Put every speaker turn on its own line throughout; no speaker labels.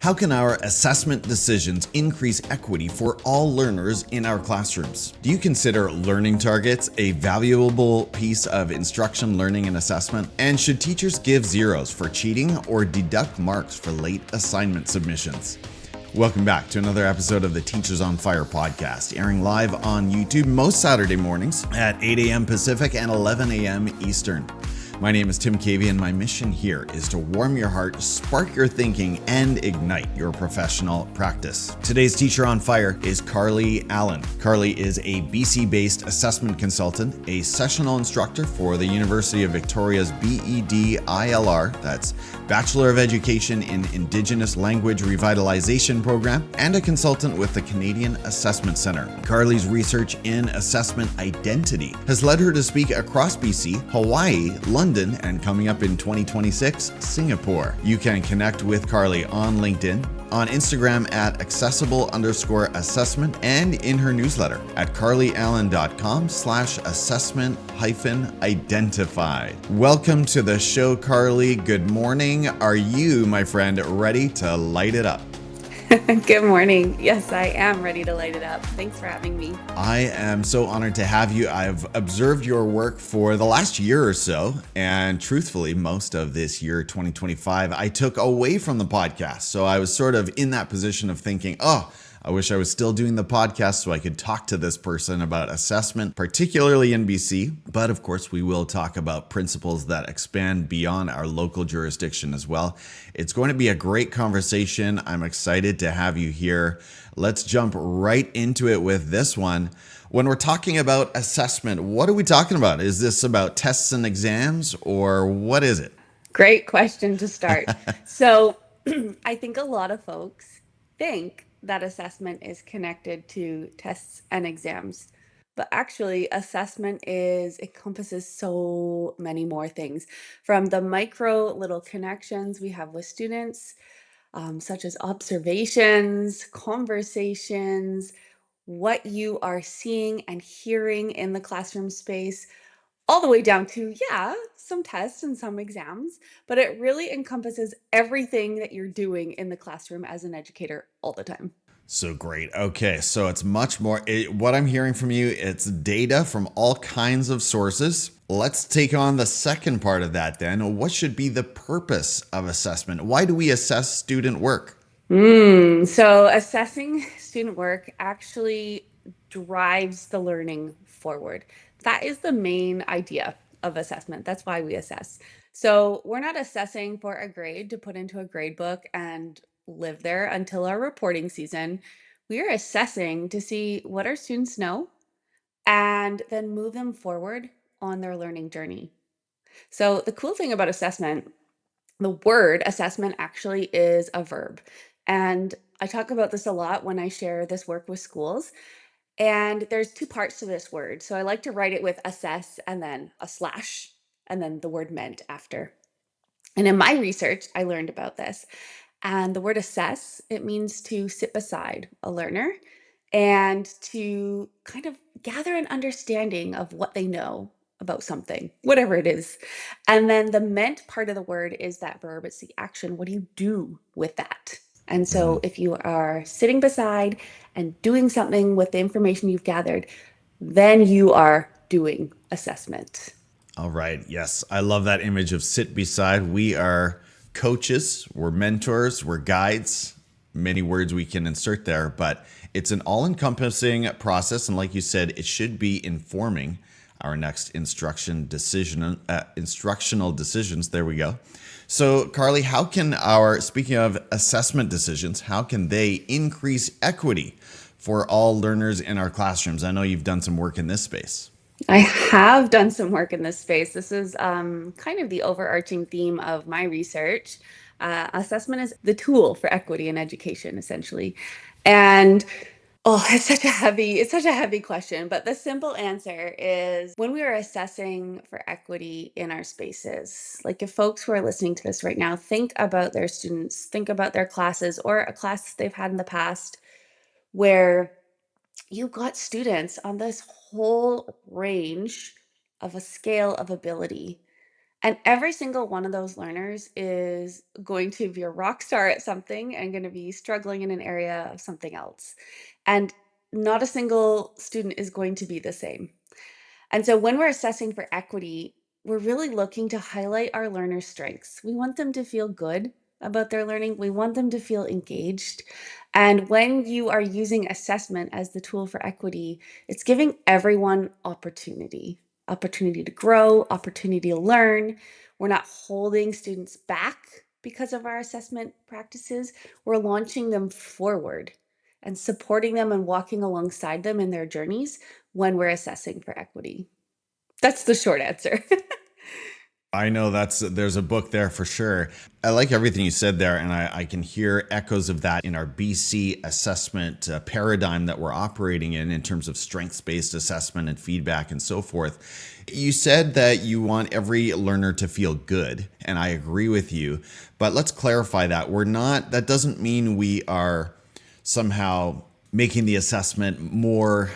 How can our assessment decisions increase equity for all learners in our classrooms? Do you consider learning targets a valuable piece of instruction, learning, and assessment? And should teachers give zeros for cheating or deduct marks for late assignment submissions? Welcome back to another episode of the Teachers on Fire podcast, airing live on YouTube most Saturday mornings at 8 a.m. Pacific and 11 a.m. Eastern. My name is Tim Cavey, and my mission here is to warm your heart, spark your thinking, and ignite your professional practice. Today's Teacher on Fire is Karley Alleyn. Karley is a BC-based assessment consultant, a sessional instructor for the University of Victoria's BED-ILR, that's Bachelor of Education in Indigenous Language Revitalization Program, and a consultant with the Canadian Assessment Centre. Karley's research in assessment identity has led her to speak across BC, Hawaii, London, and coming up in 2026, Singapore. You can connect with Karley on LinkedIn, on Instagram at accessible_assessment, and in her newsletter at karleyallen.com/assessment-identified. Welcome to the show, Karley. Good morning. Are you, my friend, ready to light it up?
Good morning. Yes, I am ready to light it up. Thanks for having me.
I am so honored to have you. I've observed your work for the last year or so, and truthfully, most of this year, 2025, I took away from the podcast. So I was sort of in that position of thinking, I wish I was still doing the podcast so I could talk to this person about assessment, particularly in BC. But of course, we will talk about principles that expand beyond our local jurisdiction as well. It's going to be a great conversation. I'm excited to have you here. Let's jump right into it with this one. When we're talking about assessment, what are we talking about? Is this about tests and exams, or what is it?
Great question to start. So, I think a lot of folks think that assessment is connected to tests and exams. But actually, assessment encompasses so many more things, from the micro little connections we have with students, such as observations, conversations, what you are seeing and hearing in the classroom space, all the way down to, yeah, some tests and some exams, but it really encompasses everything that you're doing in the classroom as an educator all the time.
So great. Okay, so it's much more. What I'm hearing from you, it's data from all kinds of sources. Let's take on the second part of that then. What should be the purpose of assessment? Why do we assess student work?
So assessing student work actually drives the learning forward. That is the main idea of assessment. That's why we assess. So we're not assessing for a grade to put into a grade book and live there until our reporting season. We are assessing to see what our students know and then move them forward on their learning journey. So the cool thing about assessment, the word assessment actually is a verb. And I talk about this a lot when I share this work with schools. And there's two parts to this word. So I like to write it with assess and then a slash and then the word meant after. And in my research, I learned about this. And the word assess, it means to sit beside a learner and to kind of gather an understanding of what they know about something, whatever it is. And then the meant part of the word is that verb, it's the action. What do you do with that? And so if you are sitting beside and doing something with the information you've gathered, then you are doing assessment.
All right. Yes, I love that image of sit beside. We are coaches, we're mentors, we're guides. Many words we can insert there, but it's an all-encompassing process. And like you said, it should be informing our next instructional decisions. There we go. So, Karley, speaking of assessment decisions, how can they increase equity for all learners in our classrooms? I know you've done some work in this space.
I have done some work in this space. This is kind of the overarching theme of my research. Assessment is the tool for equity in education, essentially. And it's such a heavy question, but the simple answer is when we are assessing for equity in our spaces, like if folks who are listening to this right now think about their students, think about their classes or a class they've had in the past where you've got students on this whole range of a scale of ability. And every single one of those learners is going to be a rock star at something and going to be struggling in an area of something else. And not a single student is going to be the same. And so when we're assessing for equity, we're really looking to highlight our learners' strengths. We want them to feel good about their learning. We want them to feel engaged. And when you are using assessment as the tool for equity, it's giving everyone opportunity to grow, opportunity to learn. We're not holding students back because of our assessment practices. We're launching them forward and supporting them and walking alongside them in their journeys when we're assessing for equity. That's the short answer.
I know there's a book there for sure. I like everything you said there, and I can hear echoes of that in our BC assessment paradigm that we're operating in terms of strengths-based assessment and feedback and so forth. You said that you want every learner to feel good, and I agree with you. But let's clarify that. That doesn't mean we are somehow making the assessment more,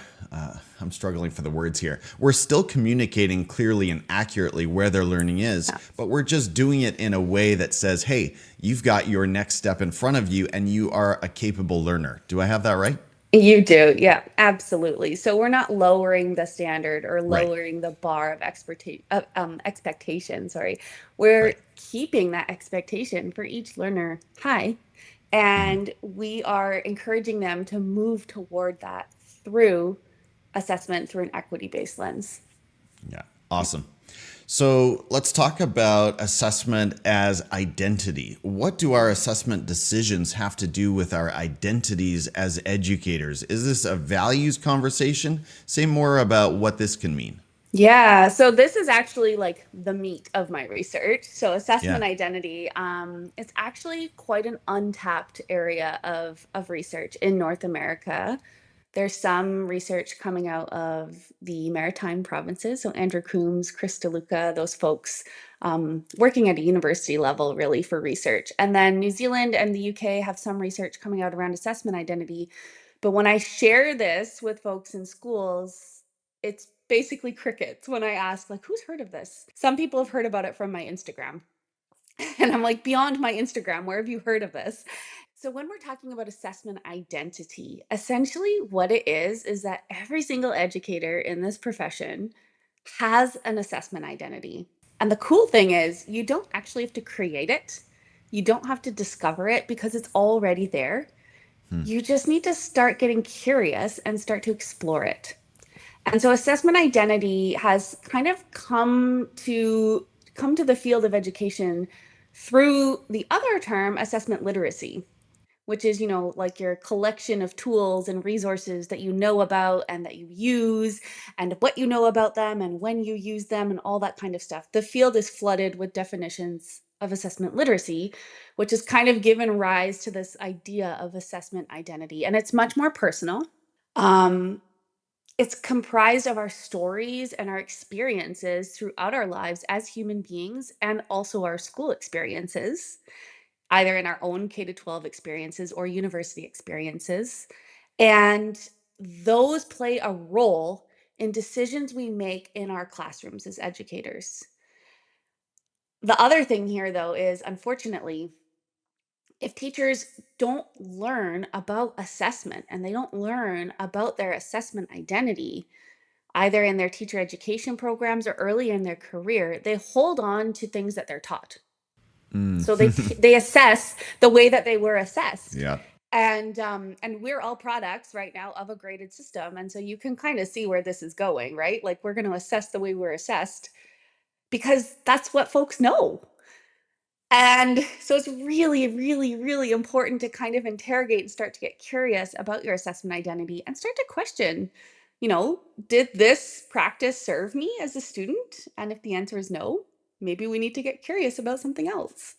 I'm struggling for the words here. We're still communicating clearly and accurately where their learning is, but we're just doing it in a way that says, hey, you've got your next step in front of you and you are a capable learner. Do I have that right?
You do. Yeah, absolutely. So we're not lowering the standard or
Right,
lowering the bar of expectation. Sorry. We're
right.
keeping that expectation for each learner high. And we are encouraging them to move toward that through assessment through an equity-based lens.
Yeah, awesome. So let's talk about assessment as identity. What do our assessment decisions have to do with our identities as educators? Is this a values conversation? Say more about what this can mean.
Yeah, so this is actually like the meat of my research. So
Yeah.
assessment identity, it's actually quite an untapped area of research in North America. There's some research coming out of the maritime provinces. So Andrew Coombs, Chris DeLuca, those folks working at a university level really for research. And then New Zealand and the UK have some research coming out around assessment identity. But when I share this with folks in schools, it's basically crickets when I ask, like, who's heard of this? Some people have heard about it from my Instagram. And I'm like, beyond my Instagram, where have you heard of this? So, when we're talking about assessment identity, essentially what it is that every single educator in this profession has an assessment identity. And the cool thing is, you don't actually have to create it, you don't have to discover it because it's already there. You just need to start getting curious and start to explore it. And so assessment identity has kind of come to the field of education through the other term assessment literacy, which is, like your collection of tools and resources that you know about and that you use and what you know about them and when you use them and all that kind of stuff. The field is flooded with definitions of assessment literacy, which has kind of given rise to this idea of assessment identity. And it's much more personal. Um, it's comprised of our stories and our experiences throughout our lives as human beings and also our school experiences, either in our own K to 12 experiences or university experiences. And those play a role in decisions we make in our classrooms as educators. The other thing here, though, is unfortunately, if teachers don't learn about assessment and they don't learn about their assessment identity, either in their teacher education programs or early in their career, they hold on to things that they're taught. So they assess the way that they were assessed.
Yeah.
And we're all products right now of a graded system. And so you can kind of see where this is going, right? Like we're going to assess the way we're assessed because that's what folks know. And so it's really, really, really important to kind of interrogate and start to get curious about your assessment identity and start to question, you know, did this practice serve me as a student? And if the answer is no, maybe we need to get curious about something else.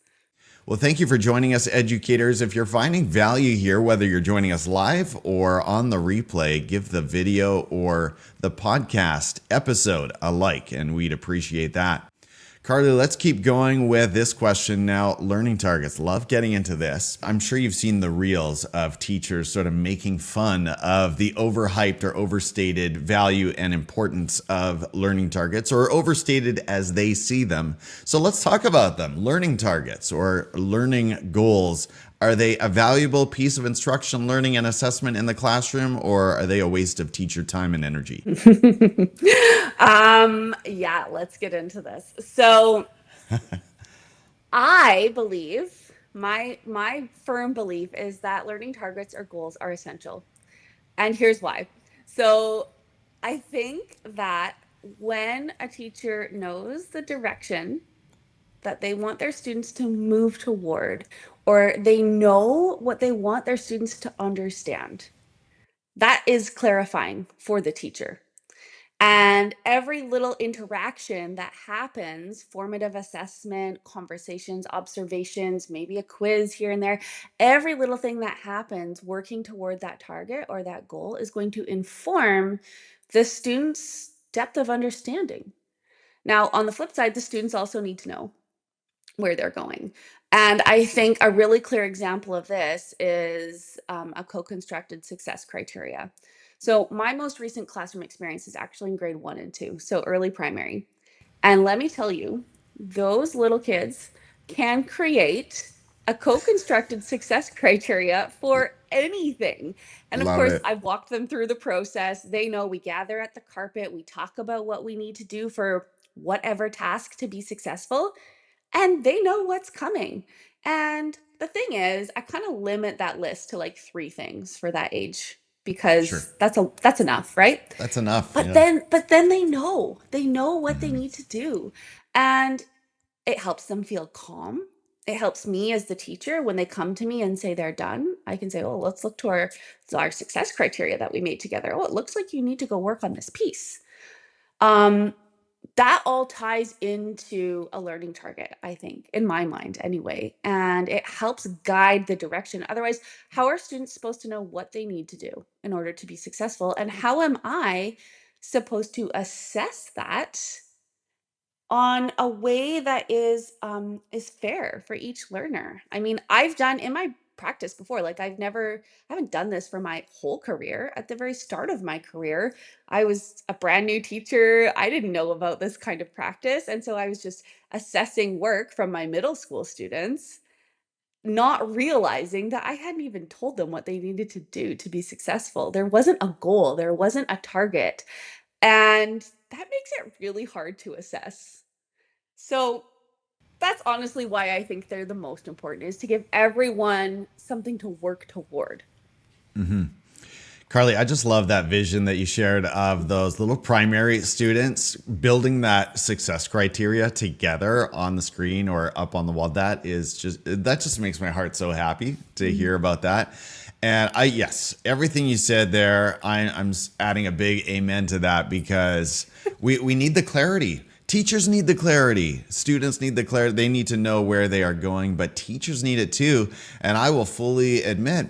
Well, thank you for joining us, educators. If you're finding value here, whether you're joining us live or on the replay, give the video or the podcast episode a like, and we'd appreciate that. Karley, let's keep going with this question now. Learning targets. Love getting into this. I'm sure you've seen the reels of teachers sort of making fun of the overhyped or overstated value and importance of learning targets, or overstated as they see them. So let's talk about them. Learning targets or learning goals. Are they a valuable piece of instruction, learning, and assessment in the classroom, or are they a waste of teacher time and energy?
Yeah, let's get into this. So I believe my firm belief is that learning targets or goals are essential. And here's why. So I think that when a teacher knows the direction that they want their students to move toward, or they know what they want their students to understand, that is clarifying for the teacher. And every little interaction that happens, formative assessment, conversations, observations, maybe a quiz here and there, every little thing that happens working toward that target or that goal is going to inform the student's depth of understanding. Now, on the flip side, the students also need to know where they're going. And I think a really clear example of this is a co-constructed success criteria. So my most recent classroom experience is actually in grade 1 and 2, so early primary. And let me tell you, those little kids can create a co-constructed success criteria for anything. And of
Love
course,
it.
I've walked them through the process. They know we gather at the carpet, we talk about what we need to do for whatever task to be successful, and they know what's coming. And the thing is, I kind of limit that list to like 3 things for that age
Sure.
because that's enough, right?
That's enough.
But
Yeah.
then they know what they
Mhm.
need to do. And it helps them feel calm. It helps me as the teacher when they come to me and say they're done. I can say, "Oh, let's look to our success criteria that we made together. Oh, it looks like you need to go work on this piece." Um, that all ties into a learning target, I think, in my mind anyway, and it helps guide the direction. Otherwise, how are students supposed to know what they need to do in order to be successful? And how am I supposed to assess that on a way that is fair for each learner? I mean, I've done in my practice before, like I haven't done this for my whole career. At the very start of my career, I was a brand new teacher. I didn't know about this kind of practice, and so I was just assessing work from my middle school students, not realizing that I hadn't even told them what they needed to do to be successful. There wasn't a goal, there wasn't a target, and that makes it really hard to assess. So that's honestly why I think they're the most important, is to give everyone something to work toward.
Karley, I just love that vision that you shared of those little primary students building that success criteria together on the screen or up on the wall. That just makes my heart so happy to
Mhm.
hear about that. And yes, everything you said there, I'm adding a big amen to that, because we need the clarity. Teachers need the clarity. Students need the clarity. They need to know where they are going, but teachers need it too. And I will fully admit,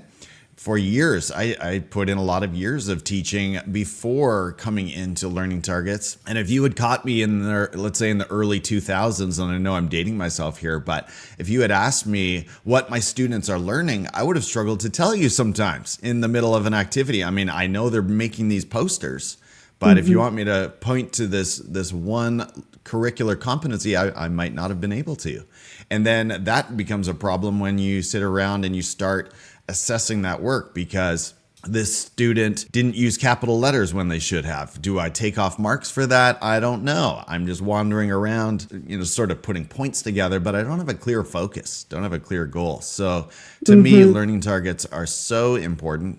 for years, I put in a lot of years of teaching before coming into learning targets. And if you had caught me in the, let's say in the early 2000s, and I know I'm dating myself here, but if you had asked me what my students are learning, I would have struggled to tell you sometimes in the middle of an activity. I mean, I know they're making these posters, but if you
Mhm.
want me to point to this one curricular competency, I might not have been able to. And then that becomes a problem when you sit around and you start assessing that work, because this student didn't use capital letters when they should have. Do I take off marks for that? I don't know. I'm just wandering around, sort of putting points together, but I don't have a clear focus, don't have a clear goal. So to me,
Mhm.
learning targets are so important.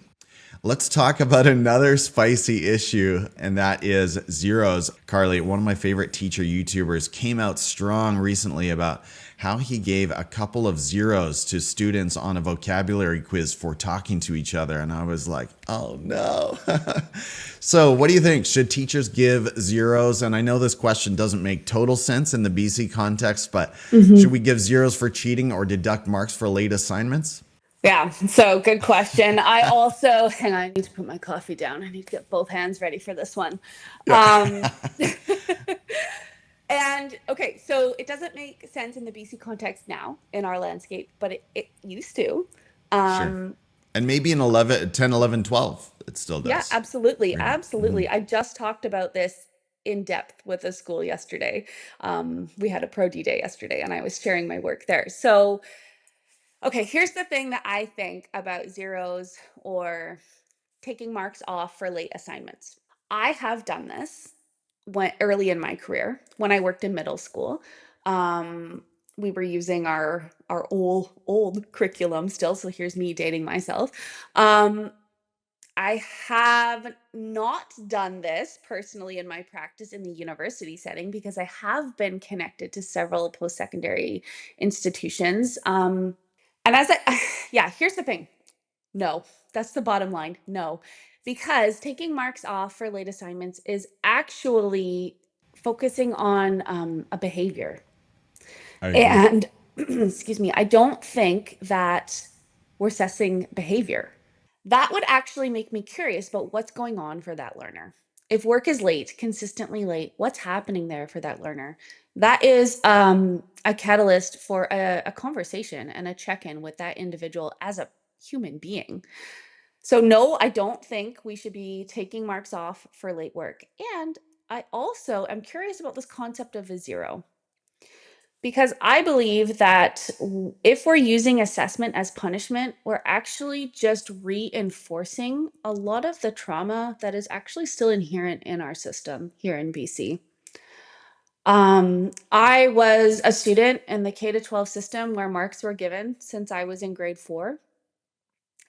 Let's talk about another spicy issue, and that is zeros. Karley, one of my favorite teacher YouTubers, came out strong recently about how he gave a couple of zeros to students on a vocabulary quiz for talking to each other. And I was like, oh no. So, what do you think? Should teachers give zeros? And I know this question doesn't make total sense in the BC context, but should
Mhm.
we give zeros for cheating or deduct marks for late assignments?
Yeah, so good question. I also, hang on, I need to put my coffee down. I need to get both hands ready for this one.
Yeah.
Um, And okay, so it doesn't make sense in the BC context now in our landscape, but it used to.
Sure.
Um,
And maybe in 11, 10, 11, 12, it still
yeah,
does.
absolutely.
Right.
Absolutely. I just talked about this in depth with a school yesterday. We had a Pro D day yesterday and I was sharing my work there. So, okay, here's the thing that I think about zeros or taking marks off for late assignments. I have done this when early in my career when I worked in middle school. Um, we were using our old curriculum still, so here's me dating myself. Um, I have not done this personally in my practice in the university setting because I have been connected to several post-secondary institutions. And as I, yeah, here's the thing. No, that's the bottom line. No, because taking marks off for late assignments is actually focusing on a behavior.
I agree.
And excuse me, I don't think that we're assessing behavior. That would actually make me curious about what's going on for that learner. If work is late, consistently late, what's happening there for that learner? That is a catalyst for a conversation and a check in with that individual as a human being. So, no, I don't think we should be taking marks off for late work. And I also am curious about this concept of a zero. Because I believe that if we're using assessment as punishment, we're actually just reinforcing a lot of the trauma that is actually still inherent in our system here in BC. I was a student in the K to 12 system where marks were given since I was in grade 4.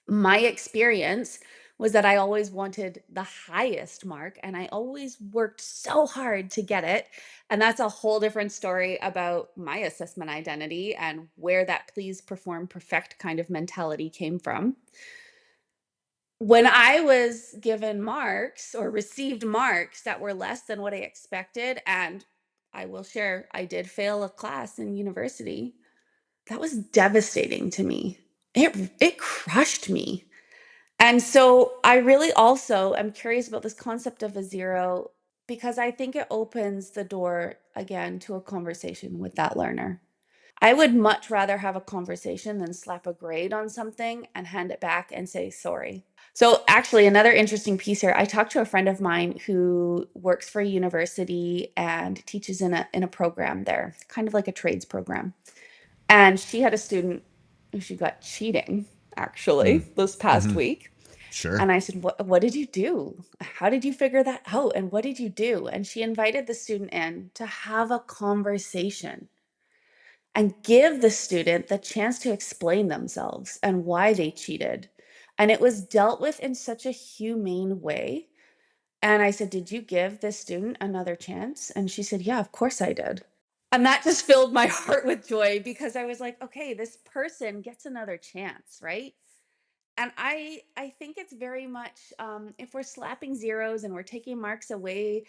My experience was that I always wanted the highest mark and I always worked so hard to get it. And that's a whole different story about my assessment identity and where that please perform perfect kind of mentality came from. When I was given marks or received marks that were less than what I expected, and I will share, I did fail a class in university. That was devastating to me. It crushed me. And so I really also am curious about this concept of a zero because I think it opens the door again to a conversation with that learner. I would much rather have a conversation than slap a grade on something and hand it back and say sorry. So, actually, another interesting piece here. I talked to a friend of mine who works for a university and teaches in a program there, kind of like a trades program. And she had a student who she got cheating actually this past week.
Sure.
And I said, what did you do? How did you figure that out? And what did you do? And she invited the student in to have a conversation and give the student the chance to explain themselves and why they cheated. And it was dealt with in such a humane way. And I said, did you give this student another chance? And she said, yeah, of course I did. And that just filled my heart with joy because I was like, okay, this person gets another chance, right? And I think it's very much if we're slapping zeros and we're taking marks away,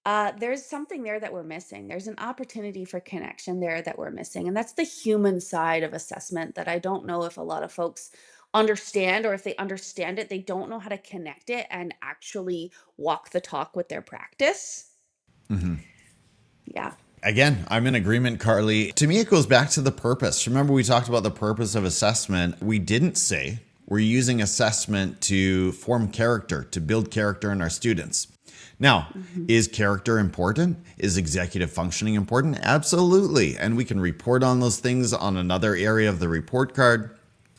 there's something there that we're missing. There's an opportunity for connection there that we're missing, and that's the human side of assessment that I don't know if a lot of folks understand, or if they understand it, they don't know how to connect it and actually walk the talk with their practice. Yeah.
Again, I'm in agreement, Carly. To me, it goes back to the purpose. Remember, we talked about the purpose of assessment. We didn't say we're using assessment to form character, to build character in our students. Now,
Mhm.
is character important? Is executive functioning important? Absolutely. And we can report on those things on another area of the report card.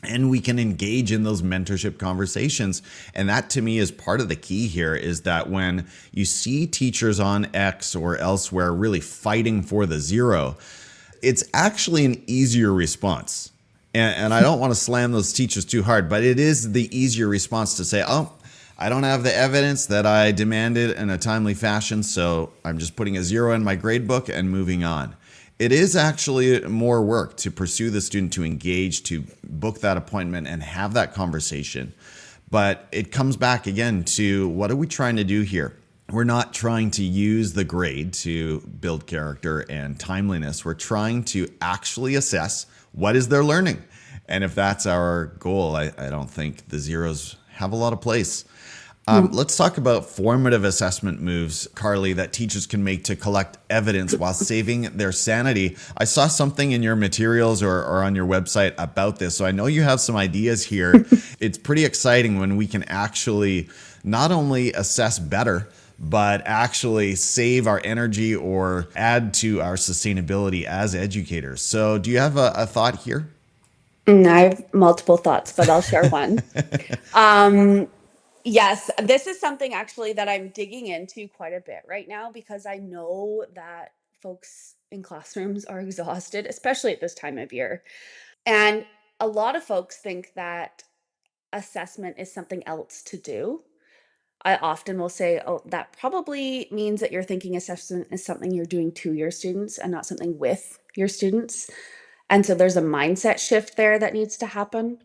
And we can engage in those mentorship conversations. And that to me is part of the key here, is that when you see teachers on X or elsewhere really fighting for the zero, it's actually an easier response. And I don't want to slam those teachers too hard, but it is the easier response to say, oh, I don't have the evidence that I demanded in a timely fashion, so I'm just putting a zero in my grade book and moving on. It is actually more work to pursue the student, to engage, to book that appointment and have that conversation. But it comes back again to, what are we trying to do here? We're not trying to use the grade to build character and timeliness. We're trying to actually assess what is their learning. And if that's our goal, I don't think the zeros have a lot of place. Let's talk about formative assessment moves, Karley, that teachers can make to collect evidence while saving their sanity. I saw something in your materials or on your website about this, so I know you have some ideas here. It's pretty exciting when we can actually not only assess better, but actually save our energy or add to our sustainability as educators. So, do you have a thought here?
I have multiple thoughts, but I'll share one. Um, yes, this is something actually that I'm digging into quite a bit right now because I know that folks in classrooms are exhausted, especially at this time of year. And a lot of folks think that assessment is something else to do. I often will say, oh, that probably means that you're thinking assessment is something you're doing to your students and not something with your students. And so there's a mindset shift there that needs to happen.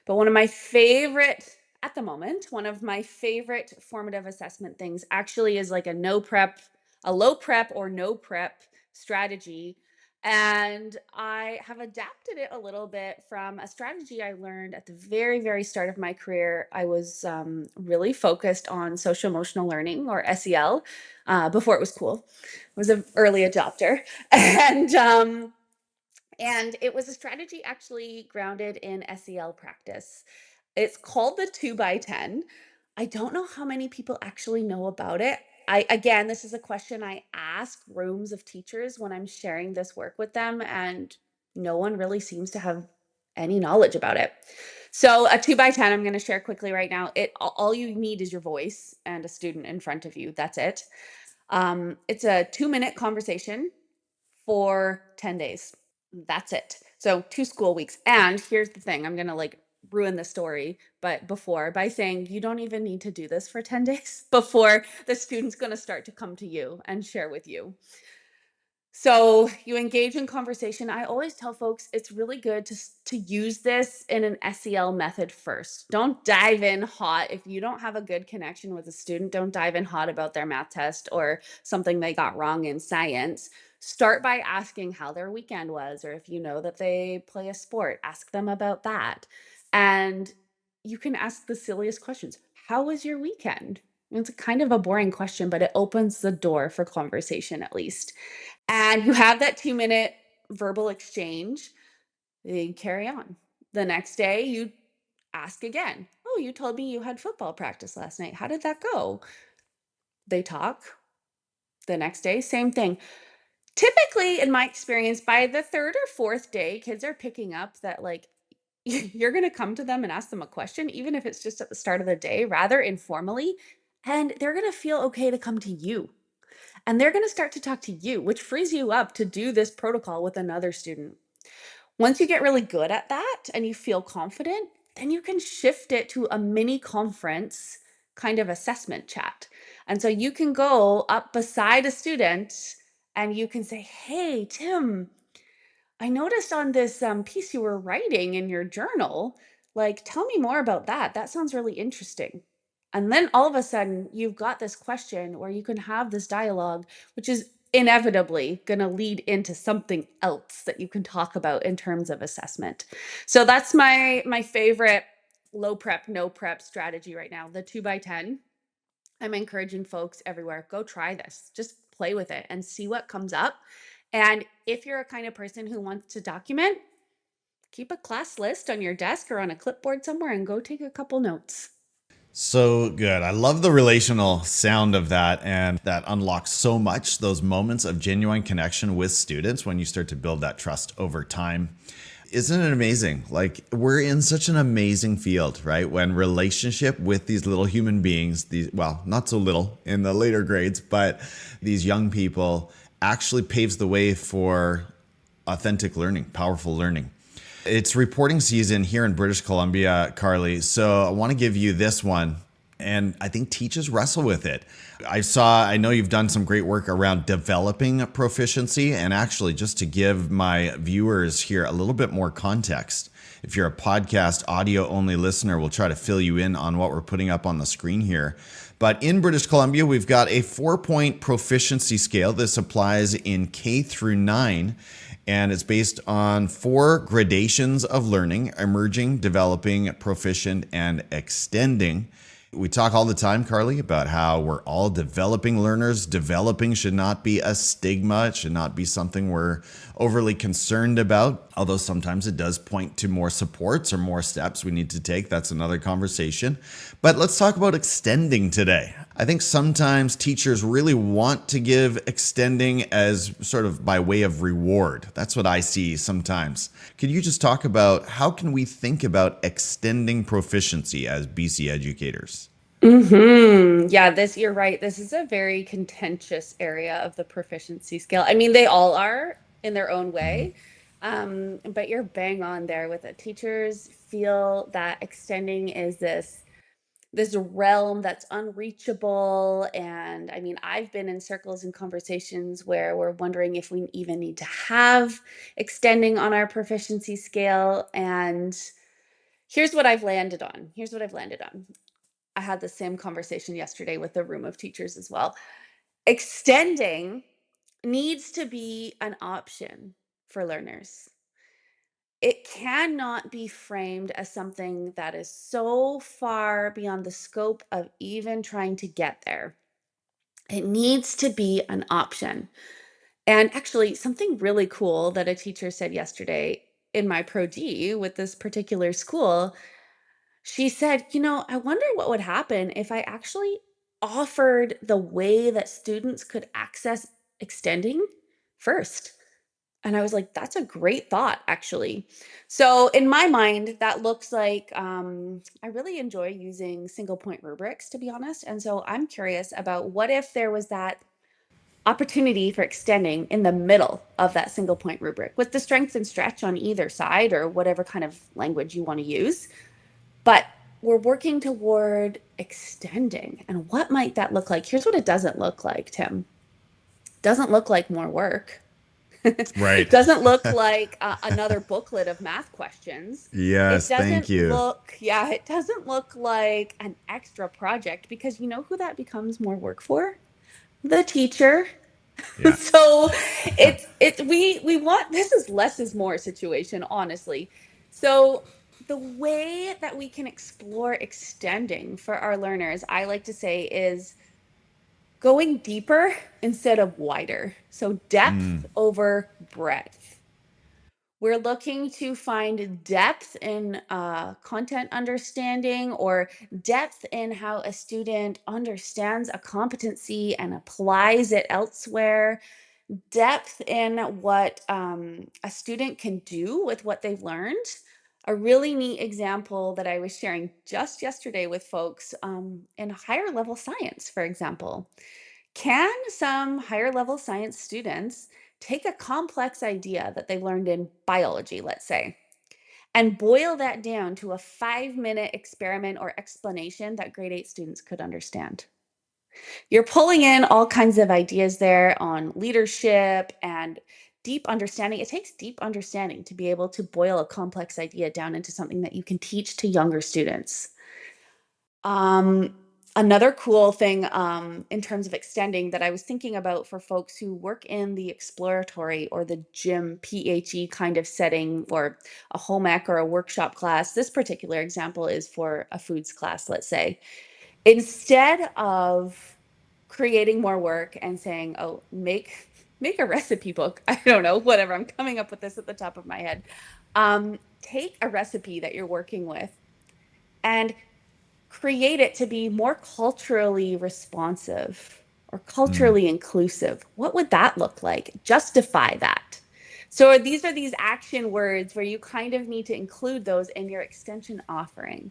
But one of my favorite, at the moment, one of my favorite formative assessment things actually is like a no prep, a low prep or no prep strategy. And I have adapted it a little bit from a strategy I learned at the very, very start of my career. I was really focused on social emotional learning or SEL before it was cool. I was an early adopter. And it was a strategy actually grounded in SEL practice. It's called the 2 by 10. I don't know how many people actually know about it. Again, this is a question I ask rooms of teachers when I'm sharing this work with them, and no one really seems to have any knowledge about it. So, a 2 by 10, I'm going to share quickly right now. All you need is your voice and a student in front of you. That's it. It's a 2-minute conversation for 10 days. That's it. So 2 school weeks. And here's the thing, I'm gonna like ruin the story, but before by saying you don't even need to do this for 10 days before the student's gonna start to come to you and share with you. So you engage in conversation. I always tell folks it's really good to use this in an SEL method first. Don't dive in hot if you don't have a good connection with a student. Don't dive in hot about their math test or something they got wrong in science. Start by asking how their weekend was, or if you know that they play a sport, ask them about that. And you can ask the silliest questions. How was your weekend? It's a kind of a boring question, but it opens the door for conversation at least. And you have that 2-minute verbal exchange, then you carry on. The next day, you ask again. Oh, you told me you had football practice last night. How did that go? They talk. The next day, same thing. Typically, in my experience, by the third or fourth day, kids are picking up that, like, you're going to come to them and ask them a question, even if it's just at the start of the day, rather informally. And they're going to feel okay to come to you. And they're going to start to talk to you, which frees you up to do this protocol with another student. Once you get really good at that and you feel confident, then you can shift it to a mini conference kind of assessment chat. And so you can go up beside a student and you can say, "Hey, Tim, I noticed on this piece you were writing in your journal, like, tell me more about that. That sounds really interesting." And then all of a sudden, you've got this question where you can have this dialogue, which is inevitably going to lead into something else that you can talk about in terms of assessment. So that's my favorite low prep, no prep strategy right now, the 2 by 10. I'm encouraging folks everywhere, go try this. Just play with it and see what comes up. And if you're a kind of person who wants to document, keep a class list on your desk or on a clipboard somewhere and go take a couple notes.
So good. I love the relational sound of that, and that unlocks so much those moments of genuine connection with students when you start to build that trust over time. Isn't it amazing? Like, we're in such an amazing field, right? When relationship with these little human beings, these, well, not so little in the later grades, but these young people actually paves the way for authentic learning, powerful learning. It's reporting season here in British Columbia, Karley. So I want to give you this one. And I think teachers wrestle with it. I know you've done some great work around developing proficiency. And actually, just to give my viewers here a little bit more context, if you're a podcast audio only listener, we'll try to fill you in on what we're putting up on the screen here. But in British Columbia, we've got a 4-point proficiency scale. This applies in K through 9. And it's based on 4 gradations of learning: emerging, developing, proficient, and extending. We talk all the time, Karley, about how we're all developing learners. Developing should not be a stigma. It should not be something we're overly concerned about, although sometimes it does point to more supports or more steps we need to take. That's another conversation. But let's talk about extending today. I think sometimes teachers really want to give extending as sort of by way of reward. That's what I see sometimes. Could you just talk about how can we think about extending proficiency as BC educators?
Yeah, you're right. This is a very contentious area of the proficiency scale. I mean, they all are in their own way. But you're bang on there with it. Teachers feel that extending is this realm that's unreachable. And I mean, I've been in circles and conversations where we're wondering if we even need to have extending on our proficiency scale. And here's what I've landed on. Here's what I've landed on. I had the same conversation yesterday with a room of teachers as well. Extending needs to be an option for learners. It cannot be framed as something that is so far beyond the scope of even trying to get there. It needs to be an option. And actually, something really cool that a teacher said yesterday in my Pro D with this particular school, she said, I wonder what would happen if I actually offered the way that students could access extending first. And I was like, that's a great thought, actually. So, in my mind, that looks like I really enjoy using single point rubrics, to be honest. And so, I'm curious about what if there was that opportunity for extending in the middle of that single point rubric with the strength and stretch on either side or whatever kind of language you want to use. But we're working toward extending. And what might that look like? Here's what it doesn't look like, Tim. Doesn't look like more work.
Right.
Doesn't look like another booklet of math questions.
Yes, thank you.
It doesn't look like an extra project because you know who that becomes more work for? The teacher.
Yeah.
So we want this is less is more situation, honestly. So the way that we can explore extending for our learners, I like to say, is going deeper instead of wider. So depth over breadth. We're looking to find depth in content understanding or depth in how a student understands a competency and applies it elsewhere, depth in what a student can do with what they've learned. A really neat example that I was sharing just yesterday with folks in higher level science, for example. Can some higher level science students take a complex idea that they learned in biology, let's say, and boil that down to a 5-minute experiment or explanation that grade 8 students could understand? You're pulling in all kinds of ideas there on leadership and deep understanding. It takes deep understanding to be able to boil a complex idea down into something that you can teach to younger students. Um, Another cool thing in terms of extending that I was thinking about for folks who work in the exploratory or the gym PHE kind of setting or a home ec or a workshop class. This particular example is for a foods class, let's say. Instead of creating more work and saying, "Oh, make a recipe book." I don't know, whatever. I'm coming up with this at the top of my head. Take a recipe that you're working with and create it to be more culturally responsive or culturally inclusive. What would that look like? Justify that. So these are these action words where you kind of need to include those in your extension offering.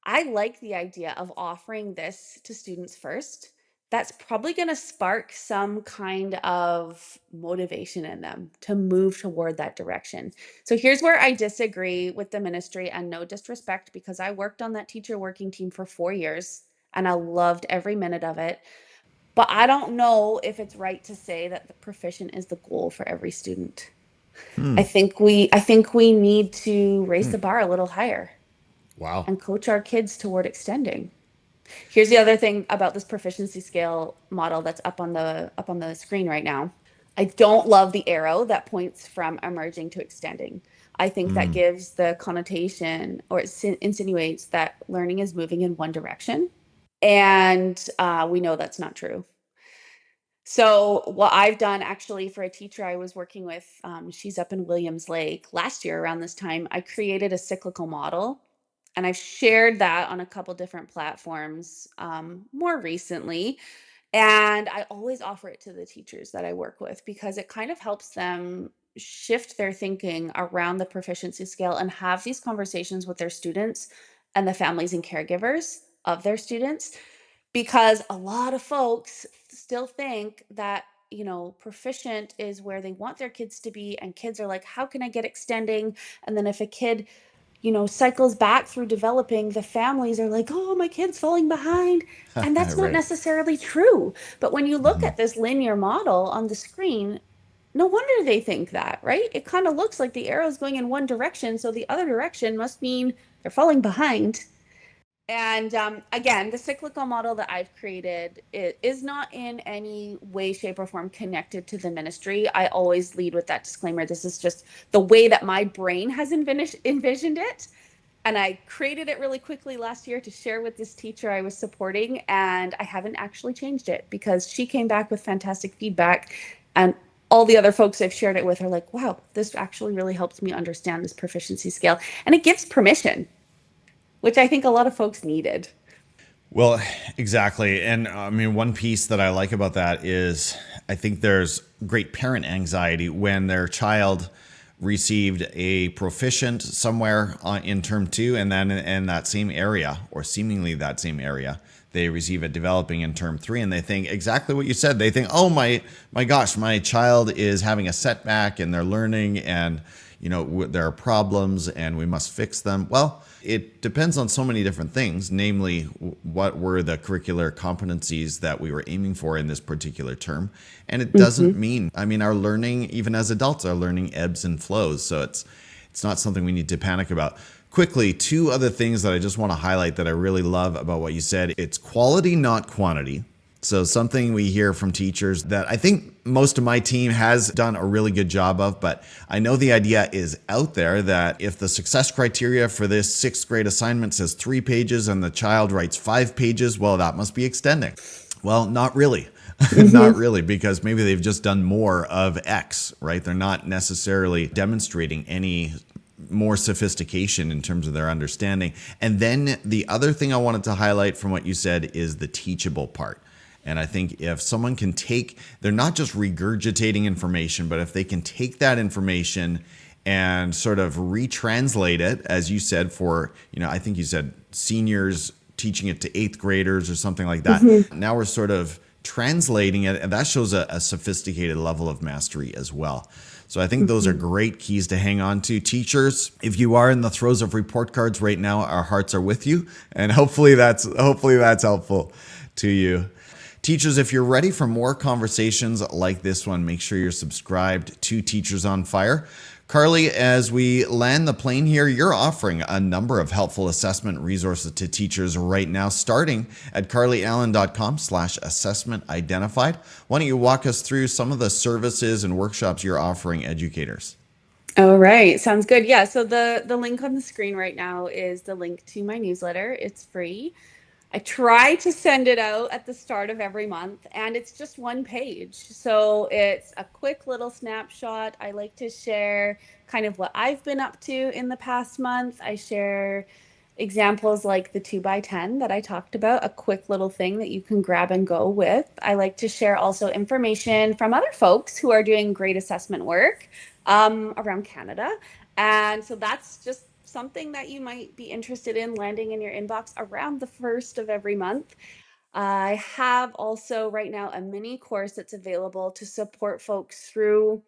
I like the idea of offering this to students first. That's probably going to spark some kind of motivation in them to move toward that direction. So here's where I disagree with the ministry, and no disrespect, because I worked on that teacher working team for 4 years and I loved every minute of it. But I don't know if it's right to say that the proficient is the goal for every student. I think we need to raise the bar a little higher
Wow.
and coach our kids toward extending. Here's the other thing about this proficiency scale model that's up on the screen right now. I don't love the arrow that points from emerging to extending. I think that gives the connotation or it insinuates that learning is moving in one direction. And we know that's not true. So what I've done actually for a teacher I was working with, she's up in Williams Lake last year around this time, I created a cyclical model and I've shared that on a couple different platforms more recently. And I always offer it to the teachers that I work with because it kind of helps them shift their thinking around the proficiency scale and have these conversations with their students and the families and caregivers of their students. Because a lot of folks still think that, proficient is where they want their kids to be. And kids are like, how can I get extending? And then if a kid cycles back through developing, the families are like, oh, my kid's falling behind. And that's not
Right.
necessarily true. But when you look
Mhm.
at this linear model on the screen, no wonder they think that, right? It kind of looks like the arrow's going in one direction. So the other direction must mean they're falling behind. And again, the cyclical model that I've created is not in any way, shape, or form connected to the ministry. I always lead with that disclaimer. This is just the way that my brain has envisioned it. And I created it really quickly last year to share with this teacher I was supporting. And I haven't actually changed it because she came back with fantastic feedback. And all the other folks I've shared it with are like, wow, this actually really helps me understand this proficiency scale. And it gives permission, which I think a lot of folks needed.
Well, exactly. And I mean, one piece that I like about that is I think there's great parent anxiety when their child received a proficient somewhere in term two, and then in that same area, or seemingly that same area, they receive a developing in term three, and they think exactly what you said. They think, oh my gosh, my child is having a setback and they're learning, and there are problems and we must fix them. Well, it depends on so many different things, namely what were the curricular competencies that we were aiming for in this particular term. And it doesn't
Mhm.
mean, I mean, our learning, even as adults, our learning ebbs and flows. So it's not something we need to panic about. Quickly, two other things that I just want to highlight that I really love about what you said. It's quality, not quantity. So something we hear from teachers that I think most of my team has done a really good job of, but I know the idea is out there that if the success criteria for this sixth grade assignment says 3 pages and the child writes 5 pages, well, that must be extending. Well, not really.
Mhm.
Not really, because maybe they've just done more of X, right? They're not necessarily demonstrating any more sophistication in terms of their understanding. And then the other thing I wanted to highlight from what you said is the teachable part. And I think if someone can take, they're not just regurgitating information, but if they can take that information and sort of retranslate it, as you said, for, I think you said seniors teaching it to eighth graders or something like that.
Mhm.
Now we're sort of translating it, and that shows a sophisticated level of mastery as well. So I think those are
Mhm.
great keys to hang on to. Teachers, if you are in the throes of report cards right now, our hearts are with you, and hopefully that's helpful to you. Teachers, if you're ready for more conversations like this one, make sure you're subscribed to Teachers on Fire. Karley, as we land the plane here, you're offering a number of helpful assessment resources to teachers right now, starting at karleyallen.com/assessment identified. Why don't you walk us through some of the services and workshops you're offering educators?
All right, sounds good. Yeah, so the link on the screen right now is the link to my newsletter. It's free. I try to send it out at the start of every month, and it's just one page. So it's a quick little snapshot. I like to share kind of what I've been up to in the past month. I share examples like the 2 by 10 that I talked about, a quick little thing that you can grab and go with. I like to share also information from other folks who are doing great assessment work around Canada. And so that's just something that you might be interested in landing in your inbox around the first of every month. I have also right now a mini course that's available to support folks through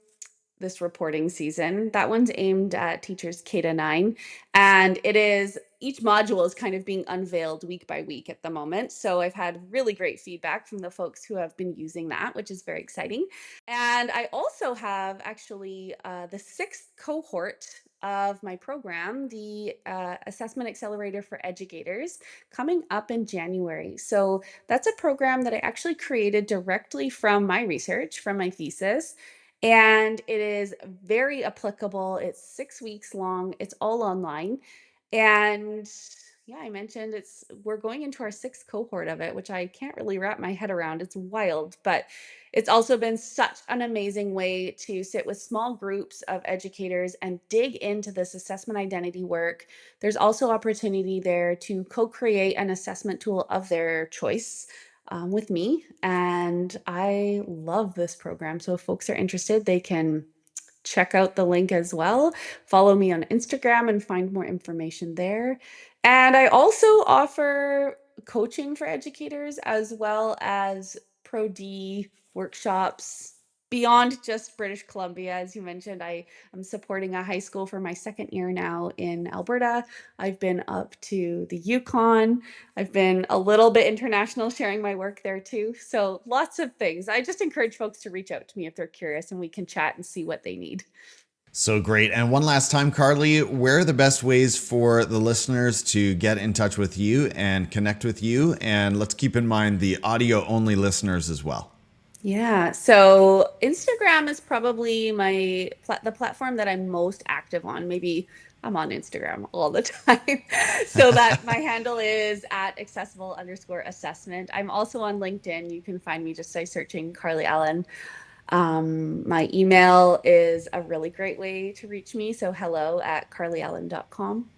this reporting season. That one's aimed at teachers K to 9. And it is each module is kind of being unveiled week by week at the moment. So I've had really great feedback from the folks who have been using that, which is very exciting. And I also have actually the sixth cohort of my program, the Assessment Accelerator for Educators, coming up in January. So that's a program that I actually created directly from my research, from my thesis. And it is very applicable. It's 6 weeks long, it's all online. And Yeah, I mentioned we're going into our sixth cohort of it, which I can't really wrap my head around. It's wild, but it's also been such an amazing way to sit with small groups of educators and dig into this assessment identity work. There's also opportunity there to co-create an assessment tool of their choice with me, and I love this program. So if folks are interested, they can check out the link as well. Follow me on Instagram and find more information there. And I also offer coaching for educators as well as Pro D workshops beyond just British Columbia. As you mentioned, I am supporting a high school for my second year now in Alberta. I've been up to the Yukon. I've been a little bit international sharing my work there too. So lots of things. I just encourage folks to reach out to me if they're curious and we can chat and see what they need.
So great. And one last time, Karley, where are the best ways for the listeners to get in touch with you and connect with you? And let's keep in mind the audio only listeners as well.
Yeah, so Instagram is probably the platform that I'm most active on. Maybe I'm on Instagram all the time. So that my handle is at accessible_assessment. I'm also on LinkedIn. You can find me just by searching Karley Alleyn. My email is a really great way to reach me. So hello@karleyallen.com.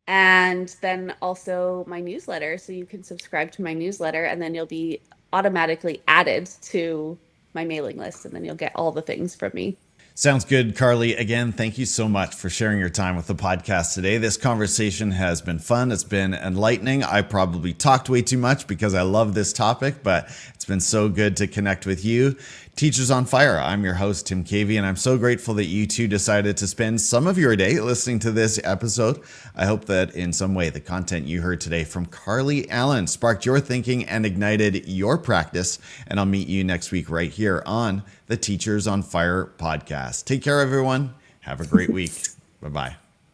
And then also my newsletter. So you can subscribe to my newsletter and then you'll be automatically added to my mailing list and then you'll get all the things from me.
Sounds good, Karley. Again, thank you so much for sharing your time with the podcast today. This conversation has been fun. It's been enlightening. I probably talked way too much because I love this topic, but it's been so good to connect with you. Teachers on Fire. I'm your host, Tim Cavey, and I'm so grateful that you two decided to spend some of your day listening to this episode. I hope that in some way the content you heard today from Karley Alleyn sparked your thinking and ignited your practice. And I'll meet you next week right here on the Teachers on Fire podcast. Take care, everyone. Have a great week. Bye-bye.